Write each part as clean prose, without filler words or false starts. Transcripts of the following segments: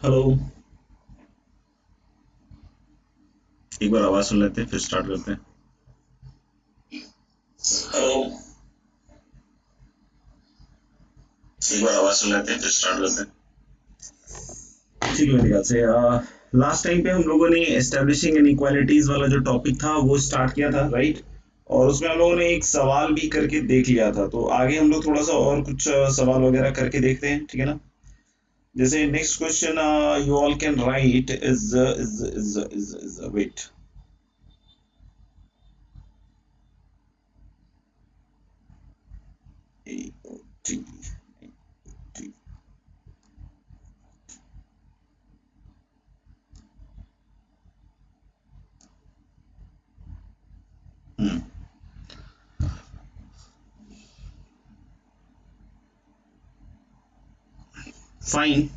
Hello. एक बार आवाज सुन लेते हैं फिर स्टार्ट करते हैं। हेलो। एक बार आवाज सुन लेते हैं फिर स्टार्ट करते हैं। ठीक है, मेरे ख्याल से लास्ट टाइम पे हम लोगों ने एस्टेब्लिशिंग इनइक्वालिटीज वाला जो टॉपिक था वो स्टार्ट किया था, राइट। और उसमें हम लोगों ने एक सवाल भी करके देख लिया था, तो आगे हम लोग थोड़ा सा और कुछ सवाल वगैरह करके देखते हैं, ठीक है ना। जैसे next question you all can write is wait. Find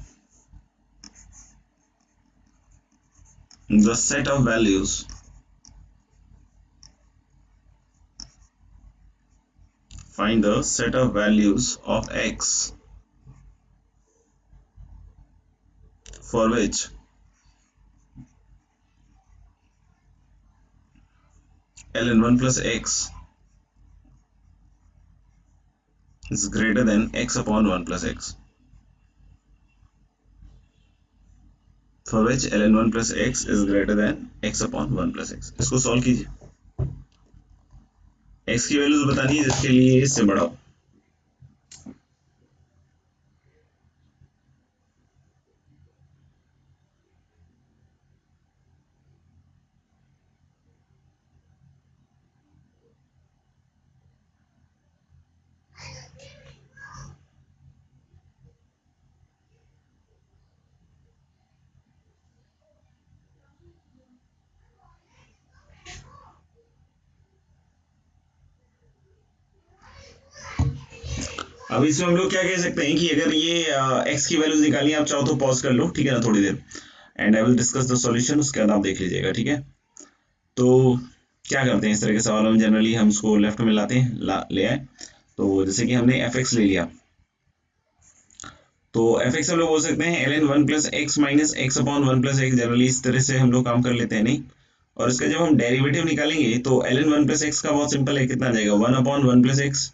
the set of values find the set of values of x for which ln1 plus x is greater than x upon 1 plus x, for which ln1 plus x is greater than x upon 1 plus x। इसको solve कीजिए। x की values बतानी है जिसके लिए इससे बढ़ाओ। अब इसमें हम लोग क्या कह सकते हैं कि अगर ये x की वैल्यूज निकालिए, आप चाहो तो पॉज कर लो, ठीक है ना, थोड़ी देर, and I will discuss the solution. उसके बाद आप देख लीजिएगा, ठीक है। तो क्या करते हैं इस तरह के सवालों में, जनरली हम इसको लेफ्ट में लाते हैं, ले आए। तो जैसे कि हमने एफ एक्स ले लिया, तो एफ एक्स हम लोग बोल सकते हैं ln 1 plus x minus x upon 1 plus x. Generally इस तरह से हम लोग काम कर लेते हैं, नहीं। और इसका जब हम डेरिवेटिव निकालेंगे तो ln 1 प्लस एक्स का बहुत सिंपल है, कितना आ जाएगा, 1 अपॉन 1 प्लस एक्स।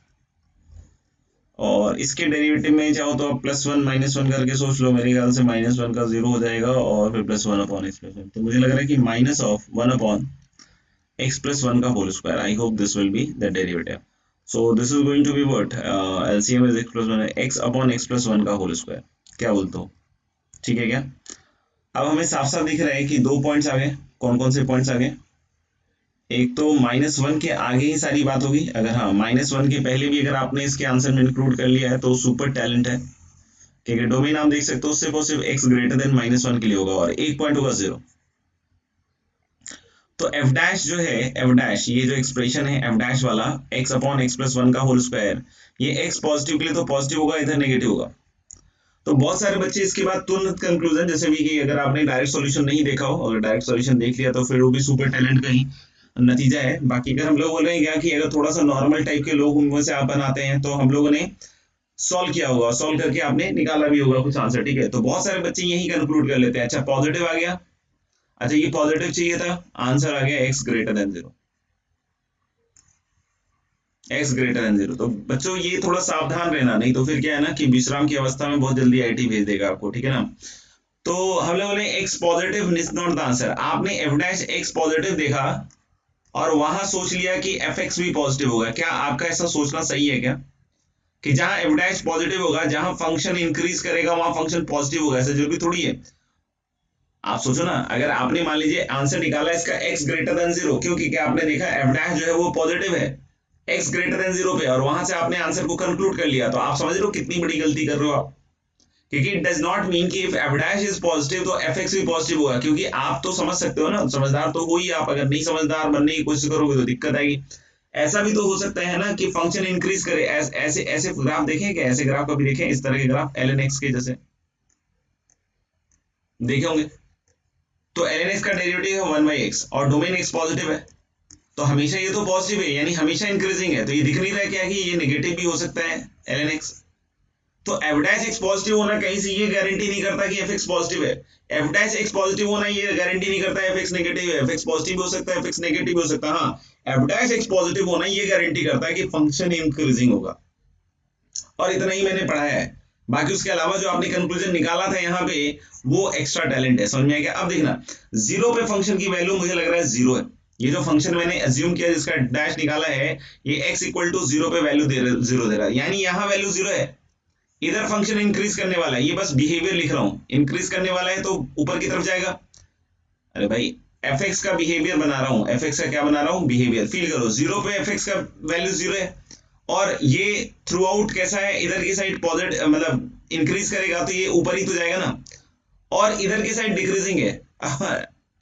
और इसके डेरिवेटिव में चाहो तो आप प्लस वन माइनस वन करके सोच लो, मेरे ख्याल से माइनस वन का जीरो हो जाएगा और फिर plus one upon X plus one. तो मुझे लग रहा है कि minus of 1 upon x plus 1 का whole square. I hope this will be the derivative. So this is going to be what, LCM is x plus 1, x upon x plus 1 का whole square. क्या बोलते हो, ठीक है क्या। अब हमें साफ साफ दिख रहा है कि दो पॉइंट्स आ गए। कौन कौन से पॉइंट्स आ गए, एक तो माइनस वन के आगे ही सारी बात होगी। अगर हाँ माइनस वन के पहले भी अगर आपने इसके आंसर में इंक्लूड कर लिया है तो सुपर टैलेंट है, क्योंकि डोमेन आप देख सकते हो सिर्फ और सिर्फ x greater than minus one के लिए होगा और एक पॉइंट होगा जीरो। तो एफ डैश जो है, एफ डैश ये जो एक्सप्रेशन है एफ डैश वाला, x upon X plus one का होल स्क्वायर, ये एक्स पॉजिटिव के लिए तो पॉजिटिव होगा, इधर नेगेटिव होगा। तो बहुत सारे बच्चे इसके बाद तुरंत कंक्लूजन, जैसे भी कि अगर आपने डायरेक्ट सॉल्यूशन नहीं देखा हो, अगर डायरेक्ट सॉल्यूशन देख लिया तो फिर वो भी सुपर टैलेंट का ही नतीजा है। बाकी अगर हम लोग बोल रहे हैं क्या कि अगर थोड़ा सा नॉर्मल टाइप के लोग उनमें से आप बनाते हैं तो हम लोगों ने सॉल्व किया होगा, सॉल्व करके आपने निकाला भी होगा कुछ आंसर, ठीक है। तो बहुत सारे बच्चे यही कंक्लूड कर लेते हैं, अच्छा पॉजिटिव आ गया, अच्छा ये पॉजिटिव चाहिए था, आंसर आ गया x greater than zero, x greater than zero. तो बच्चों ये थोड़ा सावधान रहना, नहीं तो फिर क्या है ना कि विश्राम की अवस्था में बहुत जल्दी आईटी भेज देगा आपको, ठीक है ना। तो हम लोगों ने x positive is not the answer, आपने एफ डैश एक्स पॉजिटिव देखा और वहां सोच लिया कि एफ एक्स भी पॉजिटिव होगा। क्या आपका ऐसा सोचना सही है क्या, कि जहां एफ डैश पॉजिटिव होगा, जहां फंक्शन इंक्रीज करेगा वहां फंक्शन पॉजिटिव होगा, ऐसा जरूरी थोड़ी है। आप सोचो ना, अगर आपने मान लीजिए आंसर निकाला इसका x ग्रेटर देन जीरो, क्योंकि क्या आपने देखा एफ डैश जो है वो पॉजिटिव है x ग्रेटर देन जीरो पे, और वहां से आपने आंसर को कंक्लूड कर लिया, तो आप समझ रहे हो कितनी बड़ी गलती कर रहे हो आप। क्योंकि इट डज नॉट मीन कि if F dash is positive तो एफ एक्स भी पॉजिटिव होगा, क्योंकि आप तो समझ सकते हो ना, समझदार तो हो ही आप, अगर नहीं समझदार बनने की कोशिश करोगे तो दिक्कत आएगी। ऐसा भी तो हो सकता है ना कि फंक्शन इंक्रीज करे, ऐसे ऐसे ग्राफ देखें क्या, ऐसे ग्राफ कभी देखें, इस तरह के ग्राफ एल एन एक्स के जैसे देखे होंगे। तो एल एन एक्स का डेरिवेटिव है वन बाई एक्स और डोमेन एक्स पॉजिटिव है, तो हमेशा ये तो पॉजिटिव है, यानी हमेशा इंक्रीजिंग है। तो ये दिख नहीं रहा है क्या कि ये नेगेटिव भी हो सकता है एल एन एक्स। तो एफ डैश एक्स पॉजिटिव होना कहीं से ये गारंटी नहीं करता कि एफ एक्स पॉजिटिव है। एफ डैश एक्स पॉजिटिव होना ये गारंटी नहीं करता एफ एक्स नेगेटिव है। एफ एक्स पॉजिटिव हो सकता है, एफ एक्स नेगेटिव हो सकता है। हाँ, एफ डैश एक्स पॉजिटिव होना ये गारंटी करता है कि फंक्शन इंक्रीजिंग होगा, और इतना ही मैंने पढ़ा है। बाकी उसके अलावा जो आपने कंक्लूजन निकाला था यहाँ पे वो एक्स्ट्रा टैलेंट है, समझ में आ गया। अब देखना, जीरो पे फंक्शन की वैल्यू मुझे लग रहा है जीरो है। ये जो फंक्शन मैंने अज्यूम किया जिसका डैश निकाला है, ये x इक्वल टू जीरो पे वैल्यू जीरो दे रहा है, यानी यहाँ वैल्यू जीरो है। इधर फंक्शन इंक्रीज करने वाला है, ये बस बिहेवियर लिख रहा हूं, इंक्रीज करने वाला है तो ऊपर की तरफ जाएगा। अरे भाई एफ एक्स का बिहेवियर बना रहा हूं, एफ एक्स का क्या बना रहा हूं, बिहेवियर। फील करो, जीरो पे एफ एक्स का वैल्यू जीरो है, और ये थ्रू आउट कैसा है, इधर की साइड पॉजिटिव मतलब इंक्रीज करेगा तो ये ऊपर ही तो जाएगा ना, और इधर की साइड डिक्रीजिंग है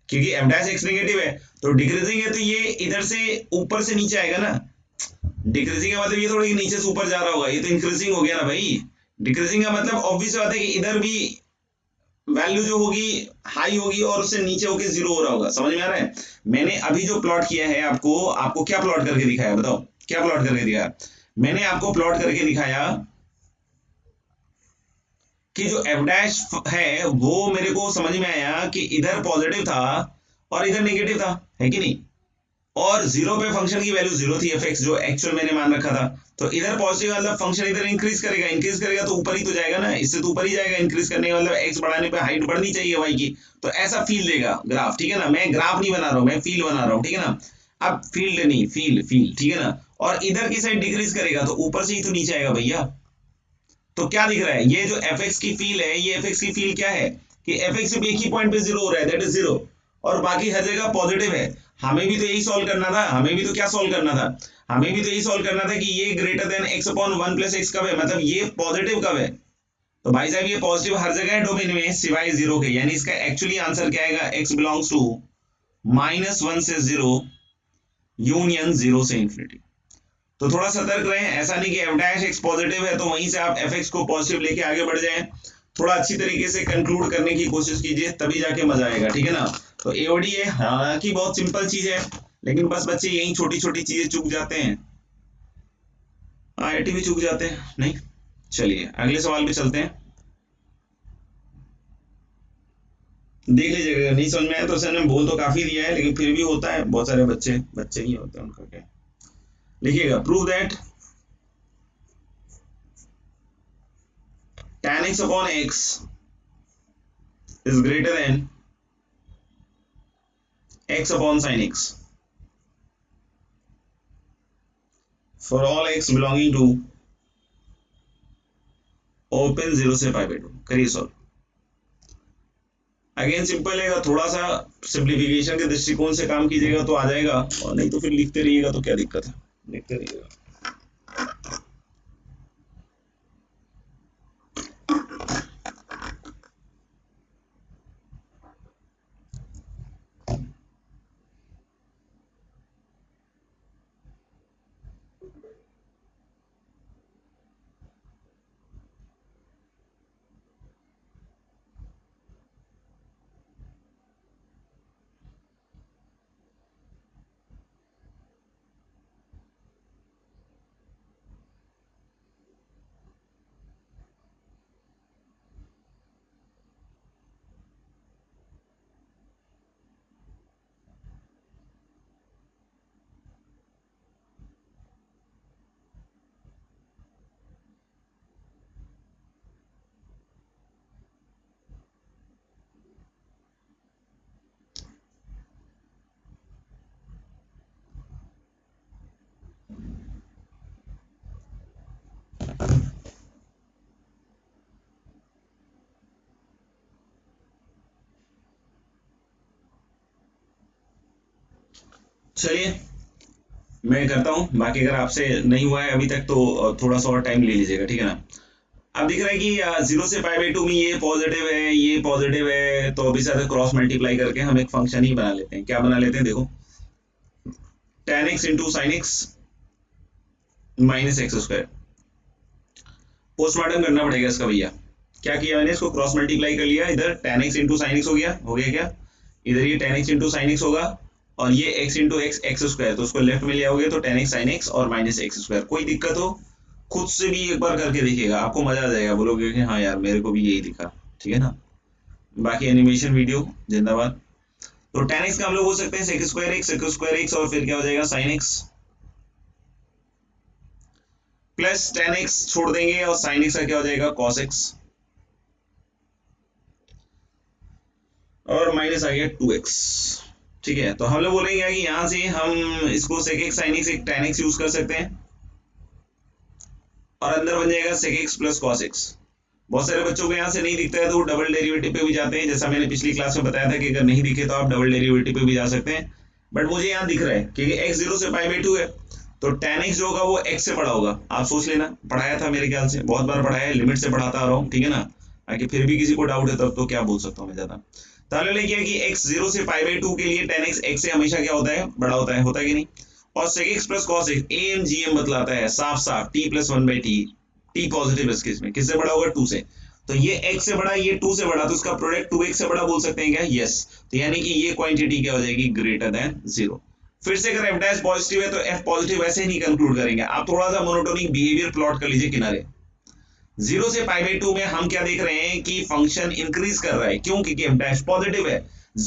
क्योंकि एफ डैश एक्स नेगेटिव है, तो डिक्रीजिंग है तो ये इधर से ऊपर से नीचे आएगा ना। डिक्रीजिंग का मतलब ये थोड़ी नीचे से ऊपर जा रहा होगा, ये तो इंक्रीजिंग हो गया ना भाई। डिक्रीजिंग का मतलब ऑब्वियस बात है कि इधर भी वैल्यू जो होगी हाई होगी और उससे नीचे होके जीरो हो रहा होगा, समझ में आ रहा है। मैंने अभी जो प्लॉट किया है आपको क्या प्लॉट करके दिखाया, बताओ क्या प्लॉट करके दिखाया। मैंने आपको प्लॉट करके दिखाया कि जो एफ डैश है वो मेरे को समझ में आया कि इधर पॉजिटिव था और इधर नेगेटिव था, है कि नहीं, और जीरो पे फंक्शन की वैल्यू जीरो थी एफ एक्स, जो एक्चुअल मैंने मान रखा था। तो इधर पॉजिटिव मतलब फंक्शन इधर इंक्रीज करेगा तो ऊपर ही तो जाएगा ना, इससे तो ऊपर ही जाएगा। इंक्रीज करने का मतलब एक्स बढ़ाने पे हाइट बढ़नी चाहिए वाई की, तो ऐसा फील देगा ग्राफ, ठीक है ना। मैं ग्राफ नहीं बना रहा हूं, मैं फील बना रहा हूं, ठीक है ना। अब फील्ड नहीं, फील फील, ठीक है ना। और इधर की साइड डिक्रीज करेगा तो ऊपर से ही तो नीचे आएगा भैया। तो क्या दिख रहा है, ये जो एफ एक्स की फील है, ये एफ एक्स की फील क्या है कि एफ एक्स सिर्फ एक ही पॉइंट पे जीरो हो रहा है, दैट इज जीरो, और बाकी हर जगह पॉजिटिव है। हमें भी तो यही सॉल्व करना था, हमें भी तो क्या सॉल्व करना था, हमें भी तो यही सॉल्व करना था कि ये greater than x upon one plus x कब है, मतलब ये पॉजिटिव कब है। तो भाई साहब ये पॉजिटिव हर जगह है डोमेन में सिवाय जीरो के, यानी इसका एक्चुअली आंसर क्या आएगा, एक्स बिलोंग्स टू -1 से जीरो यूनियन जीरो से इंफिनिटी। तो थोड़ा सतर्क रहें, ऐसा नहीं कि एफ डैश एक्स पॉजिटिव है तो वहीं से आप एफ एक्स को पॉजिटिव लेके आगे बढ़ जाएं। थोड़ा अच्छी तरीके से कंक्लूड करने की कोशिश कीजिए, तभी जाके मजा आएगा, ठीक है ना। तो एओडी है, हालांकि बहुत सिंपल चीज है, लेकिन बस बच्चे यही छोटी छोटी चीजें चूक जाते हैं, आईआईटी भी चूक जाते हैं। नहीं, चलिए अगले सवाल पे चलते हैं। देख लीजिएगा, नहीं समझ में आया तो सर ने बोल तो काफी दिया है, लेकिन फिर भी होता है, बहुत सारे बच्चे ही होते हैं, उनका क्या। लिखिएगा, prove that tan x upon x is greater than x upon sin x for all x belonging to open 0 से पाई बाई 2। करिए सॉल्व। अगेन सिंपल है, थोड़ा सा सिंप्लीफिकेशन के दृष्टिकोण से काम कीजिएगा तो आ जाएगा, और नहीं तो फिर लिखते रहिएगा तो क्या दिक्कत है, लिखते रहिएगा। चलिए मैं करता हूं, बाकी अगर आपसे नहीं हुआ है अभी तक तो थोड़ा सा और टाइम ले लीजिएगा, ठीक है ना। अब दिख रहा है कि 0 से पाई बाई 2 में ये पॉजिटिव है, ये पॉजिटिव है, तो अभी साथ क्रॉस मल्टीप्लाई करके हम एक फंक्शन ही बना लेते हैं। क्या बना लेते हैं, देखो, tan x into sine x minus x square. Postmortem करना पड़ेगा इसका भैया। क्या किया मैंने, इसको क्रॉस मल्टीप्लाई कर लिया, इधर tan x into sine x हो गया क्या, इधर ये tan x into sine x होगा, और ये x into x x square, तो उसको लेफ्ट में ले आओगे तो tan x sin x और माइनस एक्स स्क्वायर। कोई दिक्कत हो खुद से भी एक बार करके देखिएगा, आपको मजा आ जाएगा, बोलोगे कि हाँ यार मेरे को भी यही दिखा। ठीक है ना। बाकी एनिमेशन वीडियो जिंदाबाद। तो tan x का हम लोग बोल सकते हैं sec स्क्वायर x और फिर क्या हो जाएगा sin x plus tan x छोड़ देंगे और sin x का क्या हो जाएगा cos x और माइनस आ गया 2x। ठीक है, तो हम लोग बोलेंगे कि यहां से हम इसको sec x sin x एक tan x यूज कर सकते हैं और अंदर बन जाएगा sec x plus cos x। बहुत सारे बच्चों को यहाँ से नहीं दिखता है तो वो डबल डेरिवेटिव पे भी जाते हैं, जैसा मैंने पिछली क्लास में बताया था कि अगर नहीं दिखे तो आप डबल डेरिवेटिव पे भी जा सकते हैं। बट मुझे यहाँ दिख रहा है क्योंकि x 0 से पाई बाई 2 है, तो tan x जो होगा वो x से बड़ा होगा। आप सोच लेना, पढ़ाया था मेरे ख्याल से, बहुत बार पढ़ाया है, लिमिट से पढ़ाता आ रहा हूँ। ठीक है ना, ताकि फिर भी किसी को डाउट है तब तो क्या बोल सकता हूँ मैं ज्यादा। ताले ले कि x 0 से पाई बाई 2 के लिए tan x x से हमेशा क्या होता है, बड़ा होता है कि नहीं। और sec x plus cos x AMGM बतलाता है साफ साफ t plus 1 by T, T positive इस केस में किससे बड़ा होगा 2 से। तो ये x से बड़ा, ये 2 से बड़ा, तो इसका प्रोडक्ट 2x से बड़ा बोल सकते हैं क्या, यस। तो यानी कि ये क्वांटिटी क्या हो जाएगी, ग्रेटर देन 0। फिर से अगर f डैश पॉजिटिव है तो f पॉजिटिव वैसे नहीं कंक्लूड करेंगे, आप थोड़ा सा मोनोटोनिक बिहेवियर प्लॉट कर लीजिए किनारे। 0 से पाई बाई 2 में हम क्या देख रहे हैं कि फंक्शन इंक्रीज कर रहा है, क्यों, क्योंकि f डैश पॉजिटिव है।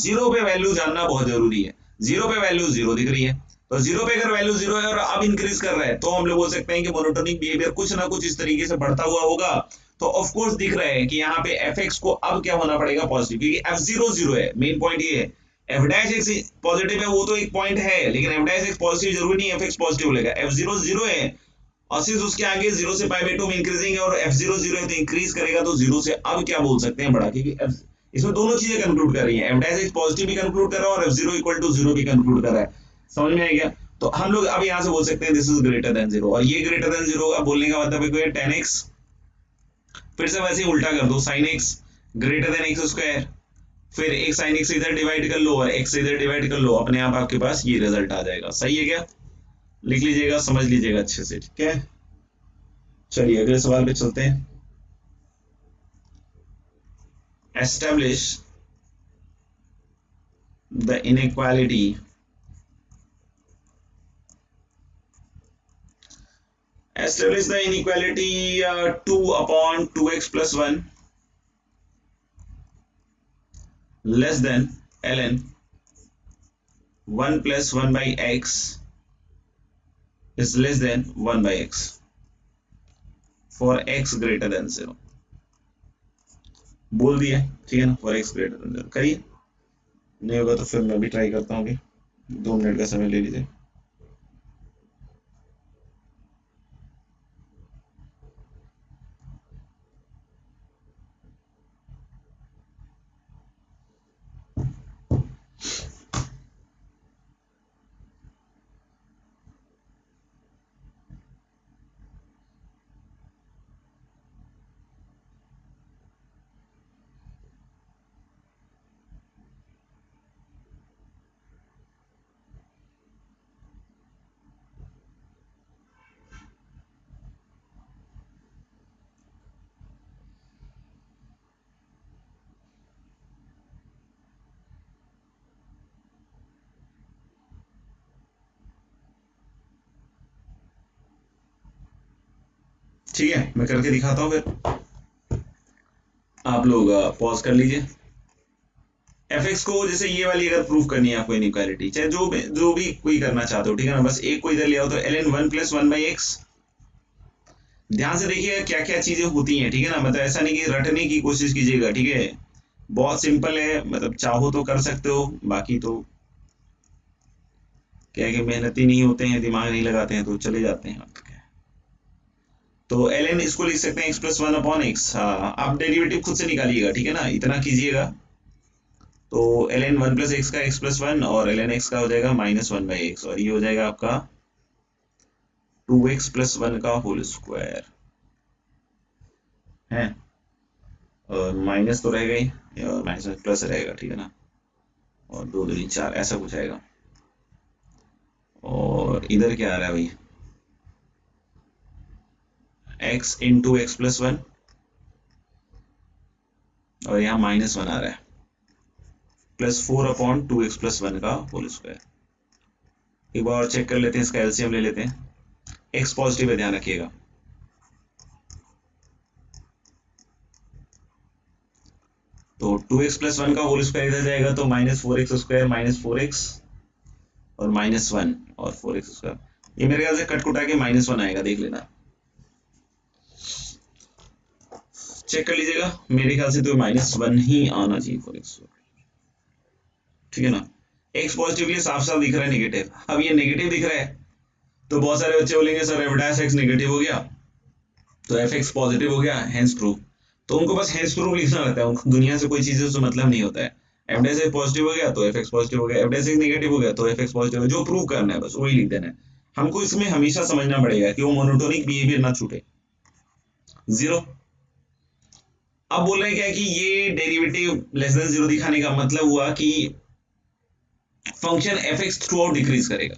0 पे वैल्यू जानना बहुत जरूरी है। 0 पे वैल्यू 0 दिख रही है, तो 0 पे अगर वैल्यू 0 है और अब इंक्रीज कर रहा है तो हम लोग बोल सकते हैं कि मोनोटोनिक बिहेवियर कुछ ना कुछ इस तरीके से बढ़ता हुआ होगा। तो ऑफ कोर्स दिख रहा है कि यहाँ पे fx को अब क्या होना पड़ेगा, पॉजिटिव, क्योंकि f0 0 है। मेन पॉइंट ये है, f डैश x पॉजिटिव है वो तो एक पॉइंट है, लेकिन f डैश x पॉजिटिव जरूरी नहीं fx पॉजिटिव लेगा। f0 0 है और सिर्फ उसके आगे 0 से पाई बाई 2 में इंक्रीजिंग है और f0 0 है तो इंक्रीज करेगा, तो 0 से अब क्या बोल सकते हैं, बड़ा, क्योंकि इसमें दोनों चीजें कंक्लूड कर रही हैं, f डैश x पॉजिटिव भी कंक्लूड कर रहा है और f0 इक्वल टू 0 भी कंक्लूड कर रहा है। समझ में आ गया। तो हम लोग अब यहाँ से बोल सकते हैं दिस इज ग्रेटर देन 0, और ये ग्रेटर देन 0 का बोलने का मतलब है tan x, फिर से वैसे ही उल्टा कर दो, sin x greater than x square, फिर एक sin x इधर डिवाइड कर लो और x इधर डिवाइड कर लो, अपने आप आपके पास ये रिजल्ट आ जाएगा। सही है क्या, लिख लीजिएगा, समझ लीजिएगा अच्छे से। ठीक है, चलिए अगले सवाल पे चलते हैं। Establish the inequality establish the inequality 2 upon 2x plus 1 less than ln 1 plus 1 by x is less than 1 by x for x greater than 0 बोल दिया। ठीक है ना, for x greater than 0 करिए, नहीं होगा तो फिर मैं भी ट्राई करता हूँ। 2 मिनट का समय ले लीजिए। ठीक है, मैं करके दिखाता हूँ, फिर आप लोग पॉज कर लीजिए। fx को जैसे ये वाली अगर प्रूफ करनी है आपको इनइक्वालिटी, चाहे जो भी कोई करना चाहते हो, ठीक है ना, बस एक को इधर ले आओ तो ln 1 प्लस 1 बाई एक्स। ध्यान से देखिए क्या क्या चीजें होती हैं, ठीक है ना, मतलब ऐसा नहीं कि रटने की कोशिश कीजिएगा। ठीक है, बहुत सिंपल है, मतलब चाहो तो कर सकते हो, बाकी तो क्या है कि मेहनती नहीं होते हैं, दिमाग नहीं लगाते हैं तो चले जाते हैं। तो ln इसको लिख सकते हैं x प्लस 1 अपॉन एक्स। हाँ, आप डेरिवेटिव खुद से निकालिएगा, ठीक है ना, इतना कीजिएगा। तो ln 1 प्लस एक्स का x प्लस 1 और ln x का हो जाएगा माइनस 1 बाई एक्स, और ये हो जाएगा आपका 2x प्लस 1 का होल स्क्वायर है, और माइनस तो रहेगा ही और माइनस में प्लस रहेगा, ठीक है ना, और 2 2 4 ऐसा कुछ आएगा। और इधर क्या आ रहा है भाई, x इंटू एक्स प्लस 1 और यहाँ माइनस 1 आ रहा है, प्लस 4 अपॉन 2x प्लस 1 का होल स्क्वायर। एक बार और चेक कर लेते हैं, इसका एलसीएम ले लेते हैं। x पॉजिटिव है, ध्यान रखिएगा, तो 2x+1 का होल स्क्वायर इधर जाएगा तो -4x² -4x और -1 और 4x²। ये मेरे ख्याल से कट कुटा के -1 आएगा, देख लेना, चेक कर लीजिएगा। मेरे ख्याल से तो -1 ही आना चाहिए 4x, ठीक है ना। x पॉजिटिव के लिए साफ साफ दिख रहा है नेगेटिव। अब ये नेगेटिव दिख रहा है तो बहुत सारे बच्चे बोलेंगे सर f' नेगेटिव हो गया तो fx पॉजिटिव हो गया, हेंस प्रूफ। तो उनको बस हेंस प्रूफ लिखना रहता है, उनको दुनिया से कोई चीजें से मतलब नहीं होता है। f' पॉजिटिव हो गया तो fx पॉजिटिव हो गया, f' नेगेटिव हो गया तो fx पॉजिटिव हो गया, जो प्रूव करना है बस वही लिख देना है। हमको इसमें हमेशा समझना पड़ेगा कि वो मोनोटोनिक बिहेवियर ना छूटे। 0। अब बोल रहे हैं क्या कि ये डेरिवेटिव लेस देन 0 दिखाने का मतलब हुआ कि function fx through out decrease करेगा।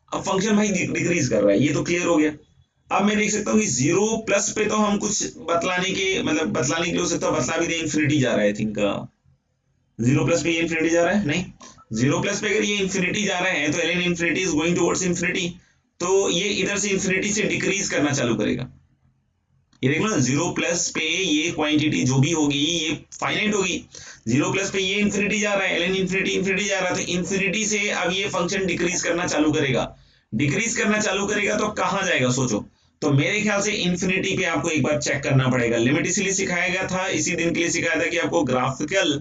अब फंक्शन भाई डिक्रीज कर रहा है, ये तो क्लियर हो गया। अब मैं देख सकता हूँ कि 0+ पे तो हम कुछ बतलाने के लिए हो सकता है, बतला भी दे, इन्फिनिटी जा रहा है, आई थिंक 0+ पे ये इन्फिनिटी जा रहा है, नहीं 0+ पे अगर ये इन्फिनिटी जा रहा है तो ln infinity is going towards infinity, तो ये इधर से इन्फिनिटी से डिक्रीज करना चालू करेगा। ये देखो ना, 0+ पे ये क्वांटिटी जो भी होगी ये फाइनाइट होगी। 0+ पे ये इन्फिनिटी जा रहा है, ln इन्फिनिटी जा रहा है, तो इन्फिनिटी से अब ये फंक्शन डिक्रीज करना चालू करेगा। डिक्रीज करना चालू करेगा तो कहां जाएगा सोचो। तो मेरे ख्याल से इन्फिनिटी पे आपको एक बार चेक करना पड़ेगा। लिमिट इसलिए सिखाया गया था, इसी दिन के लिए सिखाया था कि आपको ग्राफिकल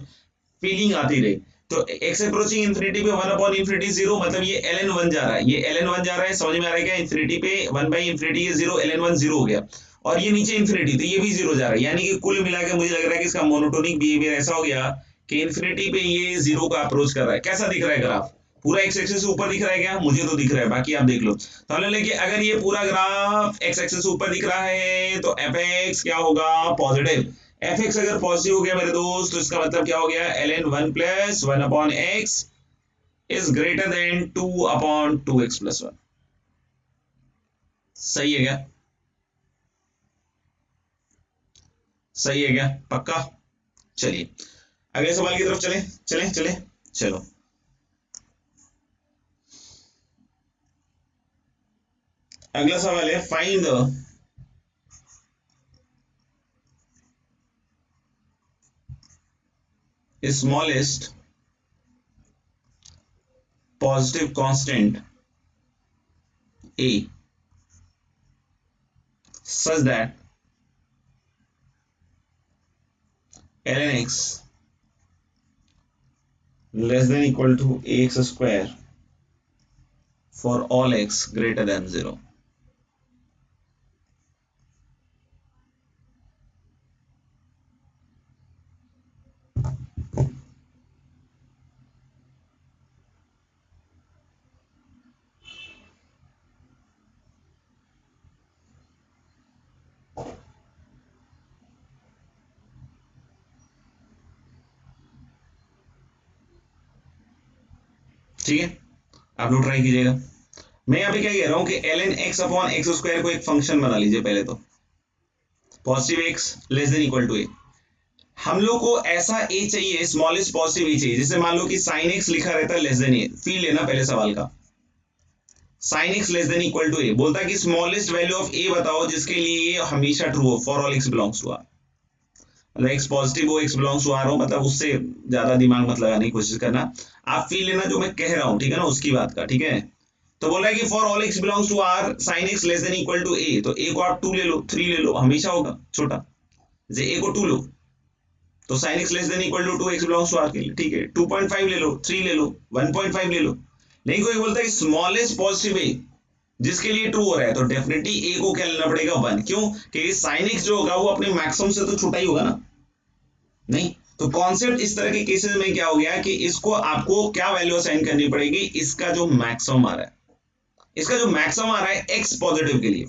फीलिंग आती रहे। तो x अप्रोचिंग इन्फिनिटी पे 1/∞ 0, मतलब ये ln 1 जा रहा है, ये ln 1 जा रहा है, समझ में आ रहा है क्या। इन्फिनिटी पे 1/∞ ये 0, ln 1 0 हो गया, और ये नीचे इन्फिनिटी तो ये भी 0 जा रहा है, यानी कि कुल मिला के मुझे लग रहा है कि इसका मोनोटोनिक बिहेवियर ऐसा हो गया कि इन्फिनिटी पे ये 0 का अप्रोच कर रहा है। कैसा दिख रहा है ग्राफ, पूरा x एक्सिस से ऊपर दिख रहा है क्या, मुझे तो दिख रहा है, बाकी आप देख लो। तो हमने लेके अगर ये पूरा ग्राफ x एक्सिस से ऊपर दिख रहा है तो fx क्या होगा, पॉजिटिव। fx अगर पॉजिटिव हो गया मेरे दोस्त तो इसका मतलब क्या हो गया, ln 1 + 1/x is greater then 2/2x+1। सही है क्या, सही है क्या, पक्का। चलिए अगले सवाल की तरफ चले चले चले चलो। अगला सवाल है, find the smallest positive constant a such that ln x less than equal to ax square for all x greater than 0। ठीक है, आप लोग ट्राई कीजिएगा। मैं यहाँ पे क्या कह रहा हूँ कि ln x/x² को एक फंक्शन बना लीजिए पहले तो, positive x less than equal to a। हम लोग को ऐसा a चाहिए, स्मॉलेस्ट पॉजिटिव a चाहिए, जैसे मान लो कि sin x लिखा रहता है लेस देन a, फील लेना पहले सवाल का, sin x less than equal to a, बोलता है कि स्मॉलेस्ट वैल्यू ऑफ a बताओ जिसके लिए ये हमेशा ट्रू हो, for all x belongs to r। मतलब x पॉजिटिव हो, x बिलोंग्स टू r हो, मतलब उससे ज्यादा दिमाग मत लगाने की कोशिश करना, आप फील लेना जो मैं कह रहा हूं, ठीक है ना, उसकी बात का, ठीक है। तो बोल रहा है कि for all x belongs to r sin x less than equal to a, तो a को आप 2 ले लो, 3 ले लो, हमेशा होगा छोटा, जैसे a को 2 लो तो sin x less than equal to 2 x belongs to r के लिए, ठीक है, 2.5 ले लो, 3 ले लो, 1.5 ले लो। नहीं कोई बोलता है स्मॉलेस्ट पॉजिटिव a जिसके लिए ट्रू हो रहा है, तो डेफिनेटली a को क्या लेना पड़ेगा, 1। क्यों, क्योंकि sin x जो होगा वो अपने मैक्सिमम से तो छोटा ही होगा ना, नहीं। तो कॉन्सेप्ट इस तरह के केसेस में क्या हो गया कि इसको आपको क्या वैल्यू असाइन करनी पड़ेगी, इसका जो मैक्सिमम आ रहा है, इसका जो मैक्सिमम आ रहा है x पॉजिटिव के लिए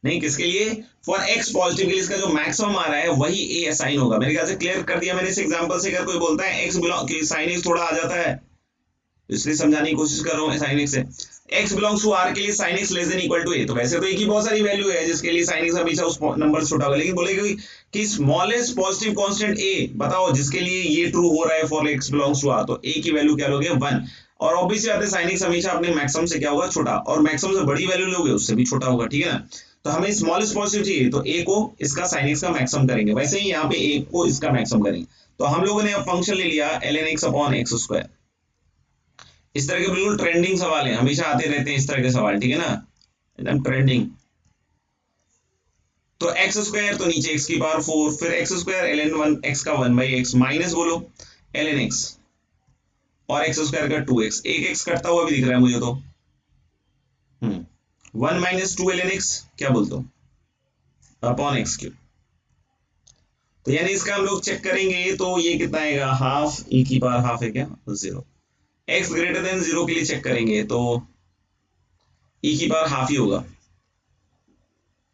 नहीं, किसके लिए, फॉर x पॉजिटिव के लिए इसका जो मैक्सिमम आ रहा है वही a असाइन होगा। मेरे ख्याल से क्लियर कर दिया मैंने इस एग्जांपल से। अगर कोई बोलता है x बिलोंग कि sin x थोड़ा आ जाता है, इसलिए समझाने की कोशिश कर रहा हूँ sin x से, x बिलोंग्स टू r के लिए sin x less than equal to a, तो वैसे तो एक ही बहुत सारी वैल्यू है जिसके लिए sin x हमेशा उस नंबर से छोटा होगा, लेकिन बोलेगा कि स्मॉलेस्ट पॉजिटिव कांस्टेंट a बताओ जिसके लिए ये ट्रू हो रहा है for x belongs to r, तो a की वैल्यू क्या लोगे, 1। और ऑब्वियसली बात है साइन एक्स हमेशा अपने मैक्सिमम से क्या होगा, छोटा, और मैक्सिमम से बड़ी वैल्यू लोगे उससे भी छोटा होगा, ठीक है ना। तो हमें स्मॉलेस्ट पॉजिटिव चाहिए, तो ए को इसका साइन एक्स का मैक्सिमम करेंगे, वैसे ही यहाँ पे ए को इसका मैक्सिमम करेंगे। तो हम लोगों ने अब फंक्शन ले लिया ln x upon x square. इस तरह के बिल्कुल ट्रेंडिंग सवाल है, हमेशा आते रहते हैं इस तरह के सवाल, ठीक है ना, एकदम ट्रेंडिंग। तो एक्स स्क्वायर तो नीचे एक्स की पावर 4, फिर एक्स स्क्वायर ln 1 x का 1/x माइनस बोलो ln x और एक्स स्क्वायर का 2x, एक एक्स कटता हुआ भी दिख रहा है मुझे तो। 1 माइनस 2 ln x क्या बोलते हो, अपॉन एक्स क्यूब। तो यानी इसका हम लोग चेक करेंगे तो ये कितना आएगा, हाफ e की पावर हाफ है क्या, 0। x ग्रेटर देन 0 के लिए चेक करेंगे तो e की पावर हाफ ही होगा।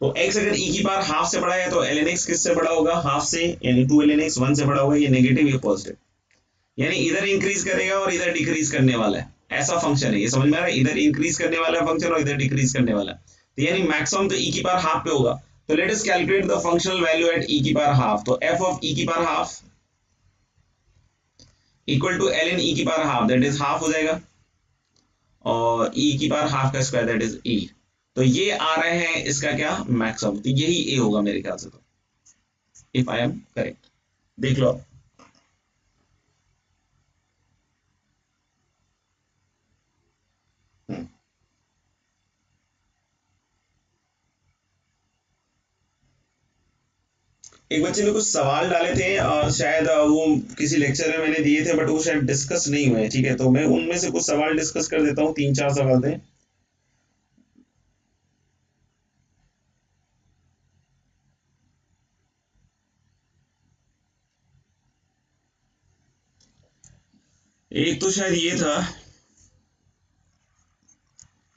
तो x अगर e की पावर हाफ से बड़ा है तो ln x किससे बड़ा होगा, हाफ से, यानी 2 ln x 1 से बड़ा होगा। ये नेगेटिव, ये पॉजिटिव, यानी इधर इंक्रीज करेगा और इधर डिक्रीज करने वाला है, ऐसा फंक्शन है ये, समझ में आ रहा है, इधर इंक्रीज करने वाला है फंक्शन और इधर डिक्रीज करने वाला है। तो यानी मैक्सिमम तो e की पावर हाफ पे होगा। तो let us calculate the functional value at e की पावर हाफ। तो f ऑफ e की power half equal to ln e की power half, that is half हो जाएगा, और e की पावर हाफ का स्क्वायर दैट इज e। तो ये आ रहे हैं इसका क्या, मैक्सिमम, तो यही a होगा मेरे ख्याल से, तो इफ आई एम करेक्ट, देख लो। एक बच्चे ने कुछ सवाल डाले थे, शायद वो किसी लेक्चर में मैंने दिए थे, बट वो शायद डिस्कस नहीं हुए, ठीक है, तो मैं उनमें से कुछ सवाल डिस्कस कर देता हूँ, 3-4 सवाल थे। एक तो शायद ये था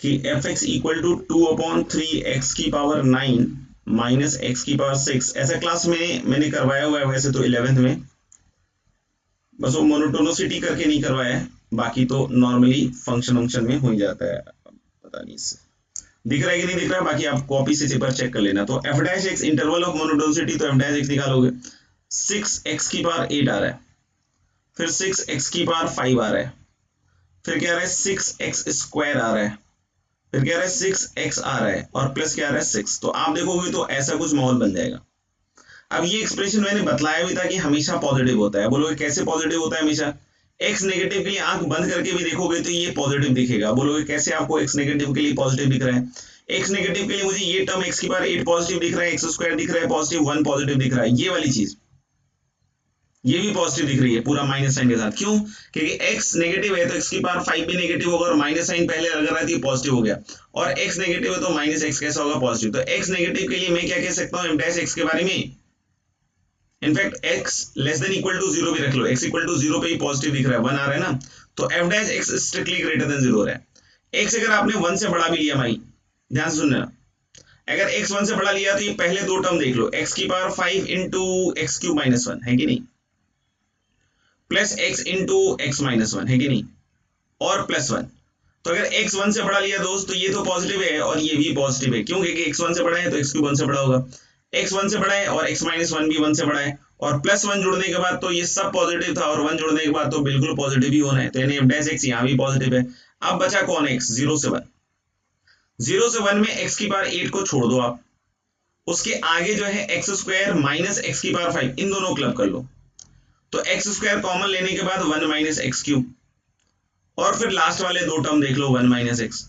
कि F X equal to 2/3 x की पावर 9 माइनस एक्स की पावर 6, ऐसा क्लास में मैंने करवाया हुआ है वैसे तो 11th में, बस वो मोनोटोनिसिटी करके नहीं करवाया है, बाकी तो नॉर्मली फंक्शन में हो ही जाता है। पता नहीं इससे दिख रहा है कि नहीं दिख रहा है, बाकी आप कॉपी से एक बार चेक कर लेना। तो F dash x interval of monotonicity, तो एफ डैश एक्स निकालोगे 6x की पावर 8 आ रहा है, फिर 6x की पावर 5 आ रहा है, फिर क्या आ रहा है 6x स्क्वायर आ रहा है, फिर क्या आ रहा है 6x आ रहा है, और प्लस क्या आ रहा है 6। तो आप देखोगे तो ऐसा कुछ माहौल बन जाएगा। अब ये एक्सप्रेशन मैंने बतलाया भी था कि हमेशा पॉजिटिव होता है, बोलोगे कैसे पॉजिटिव होता है हमेशा, एक्स नेगेटिव के लिए आंख बंद करके भी देखोगे तो ये पॉजिटिव दिखेगा। बोलोगे कैसे आपको एक्स नेगेटिव के लिए पॉजिटिव दिख रहा है, एक्स नेगेटिव के लिए मुझे ये टर्म एक्स की पावर 8 पॉजिटिव दिख रहा है, एक्स स्क्वायर दिख रहा है पॉजिटिव, 1 पॉजिटिव दिख रहा है, ये वाली चीज ये भी पॉजिटिव दिख रही है पूरा माइनस साइन के साथ। क्यों, क्योंकि x नेगेटिव है तो x की पावर 5 भी नेगेटिव होगा, और माइनस साइन पहले लग रहा है तो पॉजिटिव हो गया, और x नेगेटिव है तो माइनस x कैसा होगा, पॉजिटिव। तो x नेगेटिव के लिए मैं क्या कह सकता हूँ m डैश x के बारे में, in fact x less than equal to 0 भी रख लो, x इक्वल टू 0 पे ही पॉजिटिव दिख रहा है, 1 आ रहा है ना, तो f dash x strictly greater than 0 हो रहा है। x अगर आपने 1 से बड़ा भी लिया भाई, ध्यान से सुनना, अगर x 1 से बड़ा लिया तो ये पहले दो टर्म देख लो, x की power 5 into x cube minus 1 है कि नहीं, plus x into x minus 1 है कि नहीं, और प्लस 1। तो अगर x 1 से बड़ा लिया दोस्त तो ये तो पॉजिटिव है और ये भी पॉजिटिव है, क्यों, क्योंकि x 1 से बड़ा है तो x क्यूब 1 से बड़ा होगा, x 1 से बड़ा है और x माइनस 1 भी 1 से बड़ा है, और प्लस 1 जुड़ने के बाद तो ये सब पॉजिटिव था, और 1 जुड़ने के बाद तो बिल्कुल पॉजिटिव ही होना है, तो यानी f डैश x यहाँ भी पॉजिटिव है। अब बचा कौन, x 0 से 1, 0 से 1 में x की पावर 8 को छोड़ दो आप, उसके आगे जो है एक्स स्क्वायर माइनस एक्स की पावर 5, इन दोनों क्लब कर लो, तो एक्स स्क्वायर कॉमन लेने के बाद 1 माइनस एक्स क्यूब, और फिर लास्ट वाले दो टर्म देख लो 1 माइनस एक्स,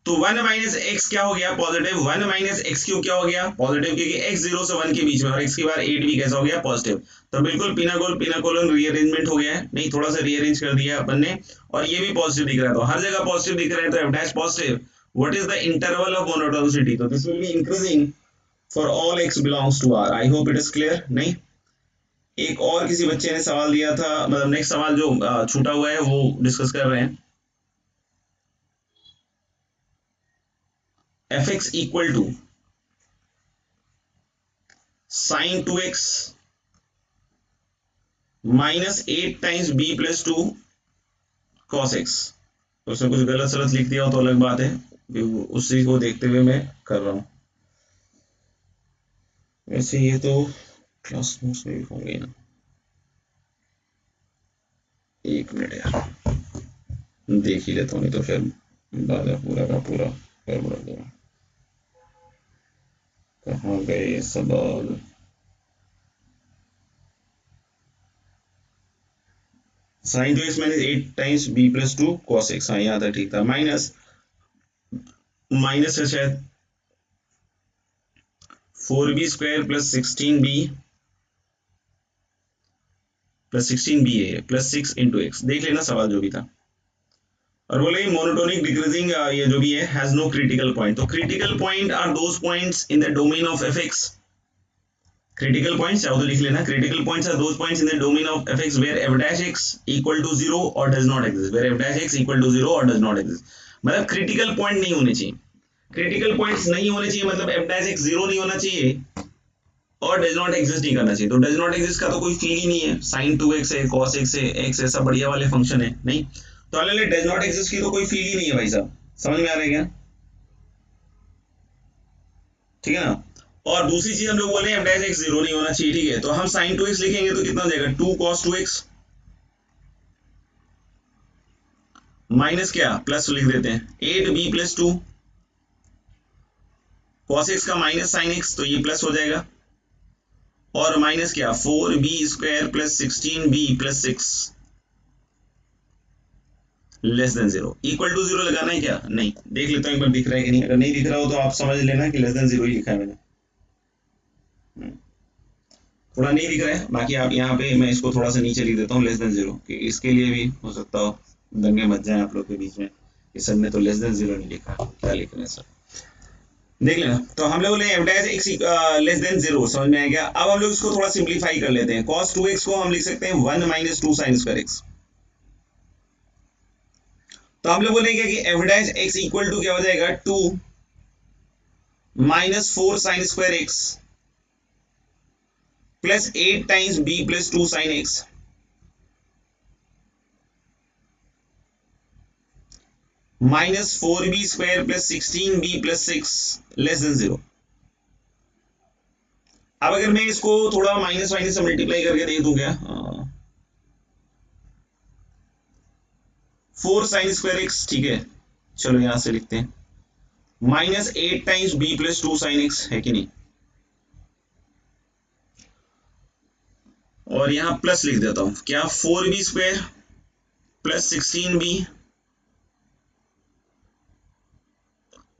तो 1 माइनस एक्स क्या हो गया, पॉजिटिव, 1 माइनस एक्स क्यूब क्या हो गया, पॉजिटिव, क्योंकि x 0 से 1 के बीच में, और x की बार 8 भी कैसा हो गया, पॉजिटिव। तो बिल्कुल पिना कोलन रीअरेंजमेंट हो गया है, नहीं थोड़ा सा रीअरेंज कर दिया अपन ने, और ये भी पॉजिटिव दिख रहा है, तो हर जगह पॉजिटिव दिख रहा है, तो f dash positive. What is the interval of monotonicity, तो this will be increasing for all x belongs to r। I hope it is clear. नहीं, एक और किसी बच्चे ने सवाल दिया था, मतलब नेक्स्ट सवाल जो छूटा हुआ है वो डिस्कस कर रहे हैं। F X equal to sine 2x minus 8 times B plus 2 cos X. तो उसने कुछ गलत सलत लिख दिया हो तो अलग बात है, उसी को देखते हुए मैं कर रहा हूं, वैसे ये तो क्लास नोट्स में भी होंगे ना। एक मिनट यार, देख ही लेता हूँ, नहीं तो फिर दादा पूरा का पूरा गड़बड़ हो गया। कहाँ गए सवाल? Sign to x minus 8 times b + 2 cos x, हाँ यहाँ था, ठीक था। माइनस माइनस है शायद 4b² + 16b है +6 × x, देख लेना सवाल जो भी था। और बोले मोनोटोनिक डिक्रीजिंग ये जो भी है हैज नो क्रिटिकल पॉइंट। तो critical point are those points in the domain of fx। Critical points चाहो तो लिख लेना, critical points are those points in the domain of fx where f' equal to 0 और does not exist, where f' equal to 0 और does not exist. मतलब critical point नहीं होने चाहिए, क्रिटिकल पॉइंट्स नहीं होने चाहिए, मतलब f' 0 नहीं होना चाहिए और डज नॉट एग्जिस्ट नहीं करना चाहिए। तो डज नॉट एग्जिस्ट का तो कोई फील ही नहीं है, sin 2x है, cos x है, x ऐसा बढ़िया वाले फंक्शन है नहीं, तो अलग डज नॉट एग्जिस्ट की तो कोई फील ही नहीं है भाई साहब, समझ में आ रहा है क्या? ठीक है ना। और दूसरी चीज हम लोग बोले f' 0 नहीं होना चाहिए, ठीक है, तो हम sin 2x लिखेंगे तो कितना हो जाएगा 2 cos 2x माइनस क्या प्लस लिख देते हैं 8b + 2 cos x का माइनस sin x, तो ये प्लस हो जाएगा, और माइनस क्या 4b² + 16b + 6 <0 इक्वल टू 0 लगाना है क्या? नहीं, देख लेता हूँ एक बार दिख रहा है कि नहीं। अगर नहीं दिख रहा हो तो आप समझ लेना कि <0 ही लिखा है मैंने। थोड़ा नहीं दिख रहा है, बाकी आप यहाँ पे मैं इसको थोड़ा सा नीचे लिख देता हूँ <0, कि इसके लिए भी हो सकता हो दंगे मच जाए आप लोग के बीच में कि सर ने तो <0 नहीं लिखा, क्या लिख रहे हैं सर, देख लेना। तो हम लोग बोले f' <0 समझ में आ गया। अब हम लोग इसको थोड़ा सिंप्लीफाई कर लेते हैं। cos 2x को हम लिख सकते हैं 1 - 2 sin² x। तो हम लोग बोलेंगे कि f' इक्वल टू क्या हो जाएगा 2 - 4 sin² x + 8 times b + 2 sin x -4b² + 16b + 6 <0। अब अगर मैं इसको थोड़ा माइनस माइनस से मल्टीप्लाई करके दे दूं क्या, 4 sin² x, ठीक है, चलो यहां से लिखते हैं -8 टाइम्स b + 2 sin x, है कि नहीं, और यहां प्लस लिख देता हूं क्या 4b² + 16b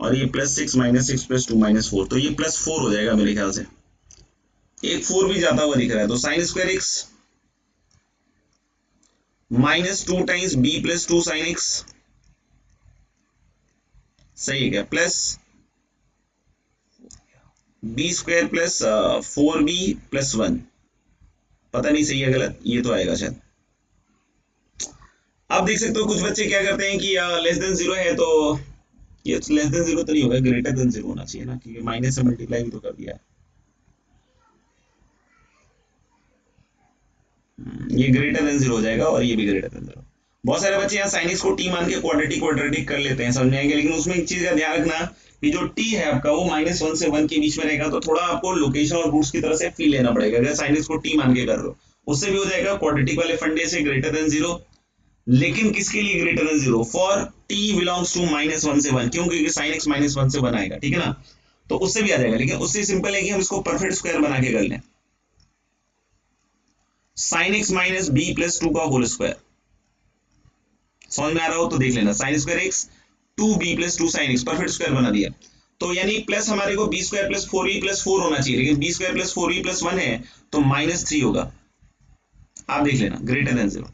और ये +6 -6 + 2 -4, तो ये +4 हो जाएगा मेरे ख्याल से, एक 4 भी जाता हुआ दिख रहा है। तो sin² x -2 times b + 2 sin x, सही है क्या, प्लस b² + 4b + 1, पता नहीं सही है गलत, ये तो आएगा शायद। अब देख सकते हो कुछ बच्चे क्या करते हैं कि <0 है, तो ये <0 तो नहीं होगा, <0 होना चाहिए ना, क्योंकि माइनस से मल्टीप्लाई भी तो कर दिया है। ये <0 हो जाएगा और ये भी <0। बहुत सारे बच्चे यहाँ sin x को t मान के क्वाड्रेटिक कर लेते हैं, समझ में आएंगे, लेकिन उसमें एक चीज का ध्यान रखना कि जो t है आपका वो -1 से 1 के बीच में रहेगा, तो थोड़ा आपको लोकेशन और रूट्स की तरह से फील लेना पड़ेगा। अगर sin x को t मान के कर रहे हो उससे भी हो जाएगा क्वाड्रेटिक वाले फंडे से <0, लेकिन किसके लिए <0 फॉर t बिलोंग्स टू -1 से 1, क्यों, क्योंकि sin x -1 से 1 आएगा, ठीक है ना, तो उससे भी आ जाएगा, लेकिन उससे सिंपल है कि हम इसको परफेक्ट स्क्वायर बना के कर लें, sin x - b + 2 का होल स्क्वायर, समझ में आ रहा हो तो देख लेना, sin² x 2b + 2 sin x perfect square बना दिया, तो यानी प्लस हमारे को b² + 4b + 4 होना चाहिए, लेकिन b² + 4b + 1 है तो -3 होगा, आप देख लेना <0,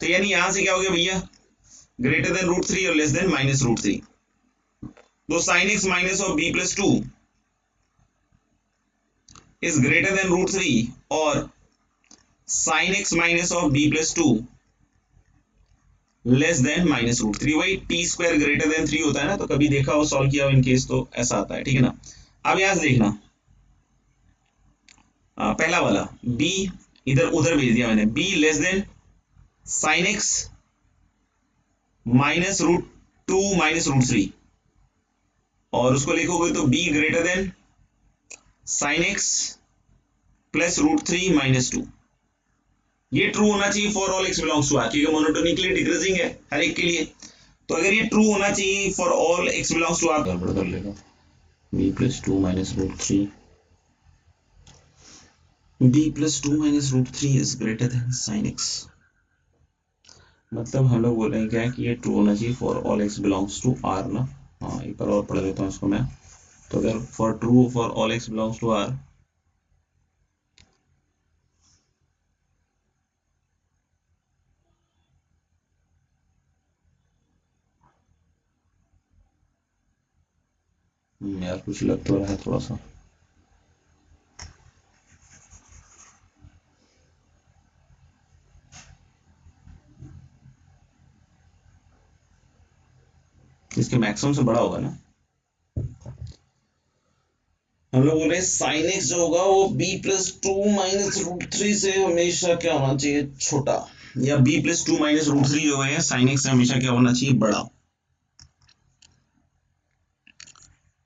तो यानी यहां से क्या हो गया भैया, √3 और <-√3, तो sin x - b + 2 is √3 और sin x - b + 2 <-√3, वही t² 3 होता है ना, तो कभी देखा हो सॉल्व किया हो इन केस तो ऐसा आता है, ठीक है ना। अब यहां से देखना पहला वाला b इधर उधर भेज दिया मैंने, b sin x -√2 -√3, और उसको लिखोगे तो b sin x + √3 - 2, ये ट्रू होना चाहिए for all X belongs to R, क्योंकि मोनोटोनिकली डिक्रीजिंग है हर एक के लिए। तो अगर ये ट्रू होना चाहिए for all X belongs to R, गड़बड़ कर लेगा। b plus two minus root three, b plus two minus root three is greater than sine X. मतलब हम लोग बोल रहे हैं क्या कि ये ट्रू होना चाहिए for all X belongs to R ना। हाँ, एक बार और पढ़ लेता हूँ इसको मैं। तो अगर for true for all X belongs to R, यार कुछ लग तो रहा है थोड़ा सा। इसके मैक्सिमम से बड़ा होगा ना। हम लोग बोले साइन एक्स जो होगा वो b plus two minus root three से हमेशा क्या होना चाहिए, छोटा। या b plus two minus root three जो है साइन एक्स से हमेशा क्या होना चाहिए, बड़ा।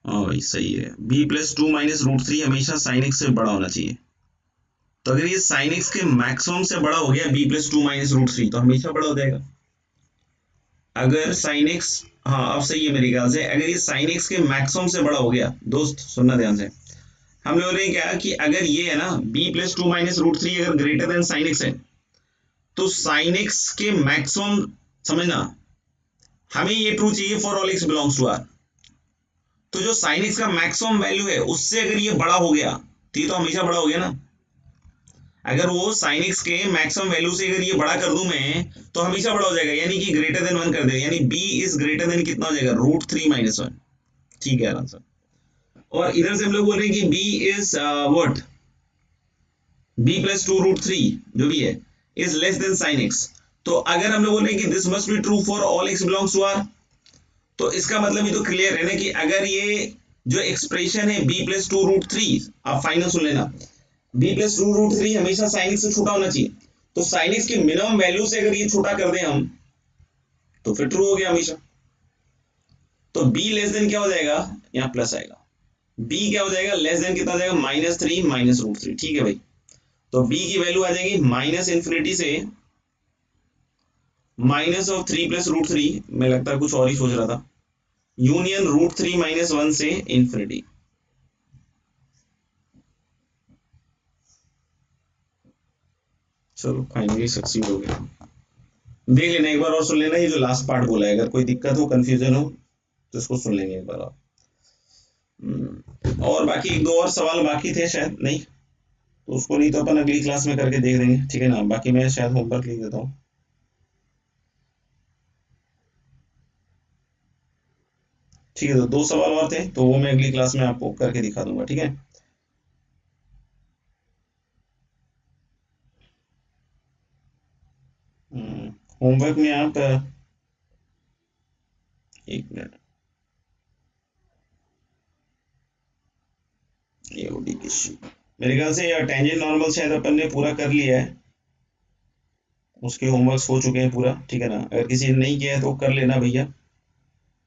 हाँ भाई सही है, b plus two minus root three हमेशा साइन एक्स से बड़ा होना चाहिए। तो अगर ये साइन एक्स के मैक्सिमम से बड़ा हो गया b plus two minus root three, तो हमेशा बड़ा हो जाएगा। अगर साइन एक्स, हाँ अब सही है मेरे ख्याल से, अगर ये साइन एक्स के मैक्सिमम से बड़ा हो गया, दोस्त सुनना ध्यान से, हम लोग ने क्या कि अगर ये है ना b plus two minus root three अगर ग्रेटर देन साइन एक्स है, तो साइन एक्स के मैक्सिमम, समझना, हमें ये ट्रू चाहिए for all X belongs to R. तो जो साइन एक्स का मैक्सिमम वैल्यू है उससे अगर ये बड़ा हो गया, तो ये तो हमेशा बड़ा हो गया ना। अगर वो साइन एक्स के मैक्सिमम वैल्यू से अगर ये बड़ा कर दूं मैं, तो हमेशा बड़ा हो जाएगा, यानी कि ग्रेटर देन वन कर दे, यानी b इज ग्रेटर देन कितना हो जाएगा, रूट थ्री माइनस वन। ठीक है आंसर। और इधर से हम लोग बोल रहे हैं कि b is what, b plus two root three जो भी है is less than sine X. तो अगर हम लोग बोल रहे हैं कि this must be true for all X belongs to R, तो इसका मतलब ये तो क्लियर है ना कि अगर ये जो एक्सप्रेशन है b plus two root three, आप फाइनल सुन लेना, b plus two root three हमेशा साइन एक्स से छोटा होना चाहिए। तो साइन एक्स की मिनिमम वैल्यू से अगर ये छोटा कर दें हम, तो फिर ट्रू हो गया हमेशा। तो b लेस देन क्या हो जाएगा, यहाँ प्लस आएगा, b क्या हो जाएगा, लेस देन कितना हो जाएगा, minus three minus root three. ठीक है भाई, तो b की वैल्यू आ जाएगी माइनस इन्फिनिटी से minus of three plus root three, मैं लगता है कुछ और ही सोच रहा था, union root three minus one से इन्फिनिटी। चलो फाइनली सक्सीड हो गया। देख लेना एक बार और, सुन लेना ये जो लास्ट पार्ट बोला है, अगर कोई दिक्कत हो कंफ्यूजन हो तो इसको सुन लेंगे एक बार आप। और बाकी एक दो और सवाल बाकी थे शायद, नहीं तो उसको नहीं तो अपन अगली क्लास में करके देख देंगे, ठीक है ना। बाकी मैं शायद होमवर्क लिख देता हूँ। ठीक है, तो दो सवाल और थे तो वो मैं अगली क्लास में आपको करके दिखा दूंगा, ठीक है। होमवर्क में आप एक मिनट, ये ओडी की शीट मेरे ख्याल से यार टेंजेंट नॉर्मल शायद अपन ने पूरा कर लिया है, उसके होमवर्क्स हो चुके हैं पूरा, ठीक है ना। अगर किसी ने नहीं किया है तो कर लेना भैया,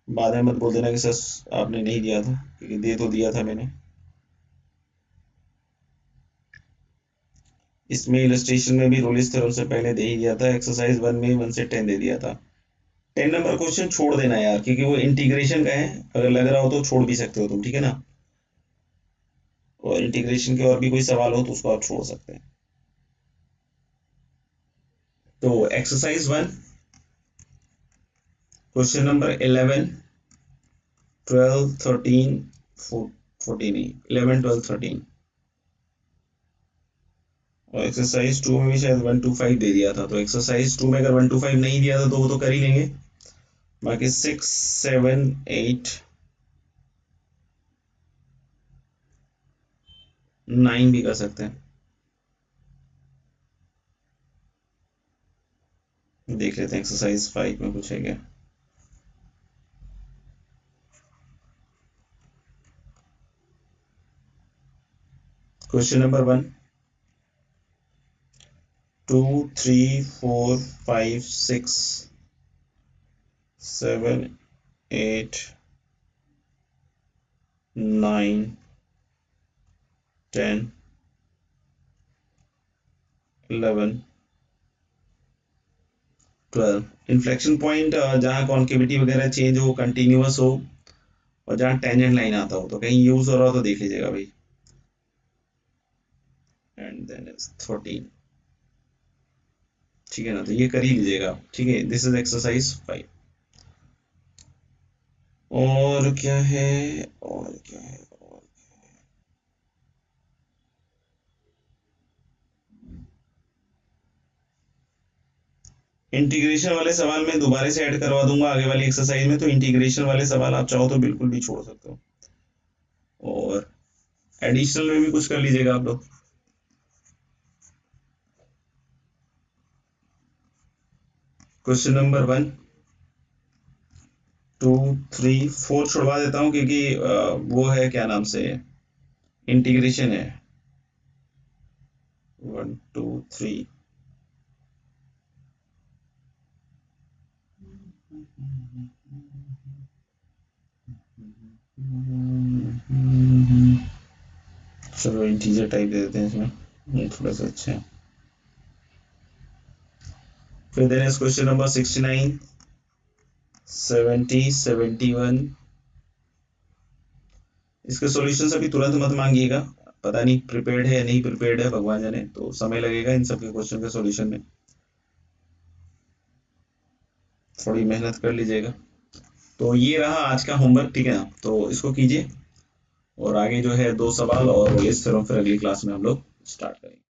बाद में मत बोल देना कि सर आपने नहीं दिया था, क्योंकि दे तो दिया था मैंने। इसमें इलस्ट्रेशन में भी रोलिस थ्योरम से पहले दे ही दिया था, एक्सरसाइज वन में वन से टेन दे दिया था। 10 नंबर क्वेश्चन छोड़ देना यार, क्योंकि वो इंटीग्रेशन का है, अगर लग रहा हो तो छोड़ भी सकते हो तुम, ठीक है ना। और इंटीग्रेशन के और भी कोई सवाल हो तो उसको आप छोड़ सकते हैं। तो एक्सरसाइज वन, क्वेश्चन नंबर 11 12 13 14 11 12 13, और एक्सरसाइज टू में भी शायद 1 to 5 दे दिया था। तो एक्सरसाइज टू में अगर 1 to 5 नहीं दिया था तो वो तो कर ही लेंगे, बाकी 6 7 8 9 भी कर सकते हैं। देख लेते हैं एक्सरसाइज 5 में कुछ है क्या। क्वेश्चन नंबर 1, 2 3 4 5 6 7 8 9 10 11 12 इन्फ्लेक्शन पॉइंट जहाँ कॉन्केविटी वगैरह चेंज हो, कंटिन्यूअस हो, और जहाँ टेंजेंट लाइन आता हो, तो कहीं यूज हो रहा हो तो देख लीजिएगा भाई। एंड देन इज 13, ठीक है ना, तो ये कर ही लीजिएगा, ठीक है। This is exercise 5। और क्या है, और क्या है, और इंटीग्रेशन वाले सवाल मैं दोबारा से ऐड करवा दूंगा आगे वाली एक्सरसाइज में, तो इंटीग्रेशन वाले सवाल आप चाहो तो बिल्कुल भी छोड़ सकते हो, और एडिशनल में भी कुछ कर लीजिएगा आप लोग। क्वेश्चन नंबर 1, 2, 3, 4 छुड़वा देता हूँ क्योंकि वो है क्या नाम से, इंटीग्रेशन है। 1, 2, 3, चलो इंटीजर टाइप दे देते हैं इसमें, ये थोड़ा सा अच्छा है। फिर देन इज क्वेश्चन नंबर 69, 70, 71। इसके सॉल्यूशंस अभी तुरंत मत मांगिएगा, पता नहीं प्रिपेयर्ड है या नहीं प्रिपेयर्ड है, भगवान जाने, तो समय लगेगा इन सब के क्वेश्चन के सॉल्यूशन में, थोड़ी मेहनत कर लीजिएगा। तो ये रहा आज का होमवर्क, ठीक है ना, तो इसको कीजिए, और आगे जो है 2 सवाल और इस फिर अगली क्लास में हम लोग स्टार्ट करेंगे।